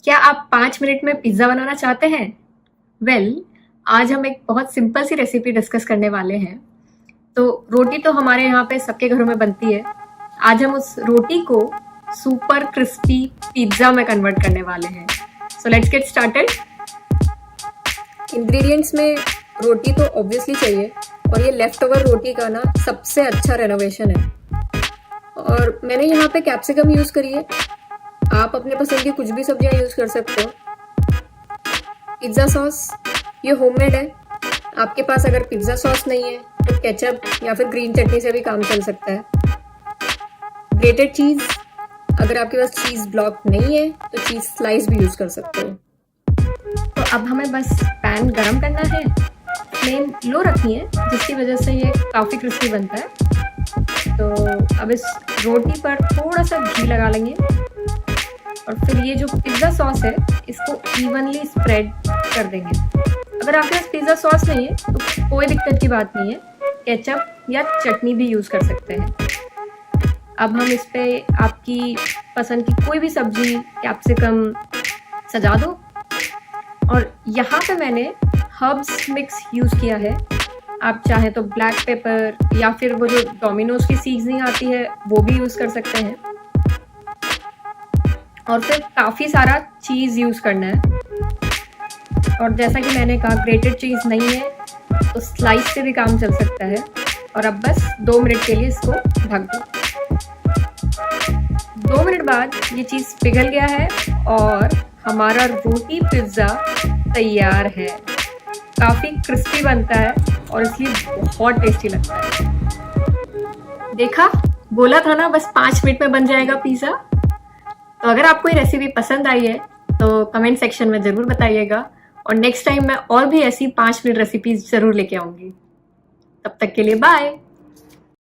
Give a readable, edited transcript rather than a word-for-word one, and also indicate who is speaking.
Speaker 1: क्या आप 5 मिनट में पिज़्ज़ा बनाना चाहते हैं? आज हम एक बहुत सिंपल सी रेसिपी डिस्कस करने वाले हैं। तो रोटी तो हमारे यहाँ पे सबके घरों में बनती है। आज हम उस रोटी को सुपर क्रिस्पी पिज़्ज़ा में कन्वर्ट करने वाले हैं। So let's get started. Ingredients में रोटी तो ऑब्वियसली चाहिए और ये लेफ्ट ओवर रोटी का ना सबसे अच्छा रेनोवेशन है। और मैंने यहाँ पे कैप्सिकम यूज़ करी है। आप अपने पसंद की कुछ भी सब्जियां यूज कर सकते हो। पिज्ज़ा सॉस ये होममेड है। आपके पास अगर पिज्ज़ा सॉस नहीं है तो केचप या फिर ग्रीन चटनी से भी काम चल सकता है। ग्रेटेड चीज़, अगर आपके पास चीज़ ब्लॉक नहीं है तो चीज़ स्लाइस भी यूज कर सकते हो। तो अब हमें बस पैन गरम करना है, फ्लेम लो रखनी है जिसकी वजह से ये काफ़ी क्रिस्पी बनता है। तो अब इस रोटी पर थोड़ा सा घी लगा लेंगे और फिर ये जो पिज़्ज़ा सॉस है इसको इवनली स्प्रेड कर देंगे। अगर आपके पास पिज़्ज़ा सॉस नहीं है तो कोई दिक्कत की बात नहीं है, केचप या चटनी भी यूज़ कर सकते हैं। अब हम इस पे आपकी पसंद की कोई भी सब्जी, कैप्सिकम सजा दो। और यहाँ पे मैंने हर्ब्स मिक्स यूज़ किया है। आप चाहें तो ब्लैक पेपर या फिर वो जो डोमिनोज की सीजनिंग आती है वो भी यूज़ कर सकते हैं। और फिर काफ़ी सारा चीज़ यूज़ करना है। और जैसा कि मैंने कहा, ग्रेटेड चीज़ नहीं है तो स्लाइस से भी काम चल सकता है। और अब बस 2 मिनट के लिए इसको ढक दो। 2 मिनट बाद ये चीज़ पिघल गया है और हमारा रोटी पिज़्ज़ा तैयार है। काफ़ी क्रिस्पी बनता है और इसलिए बहुत टेस्टी लगता है। देखा, बोला था ना बस 5 मिनट में बन जाएगा पिज़्ज़ा। तो अगर आपको ये रेसिपी पसंद आई है तो कमेंट सेक्शन में ज़रूर बताइएगा और नेक्स्ट टाइम मैं और भी ऐसी 5 मिनट रेसिपीज ज़रूर लेके आऊँगी। तब तक के लिए बाय।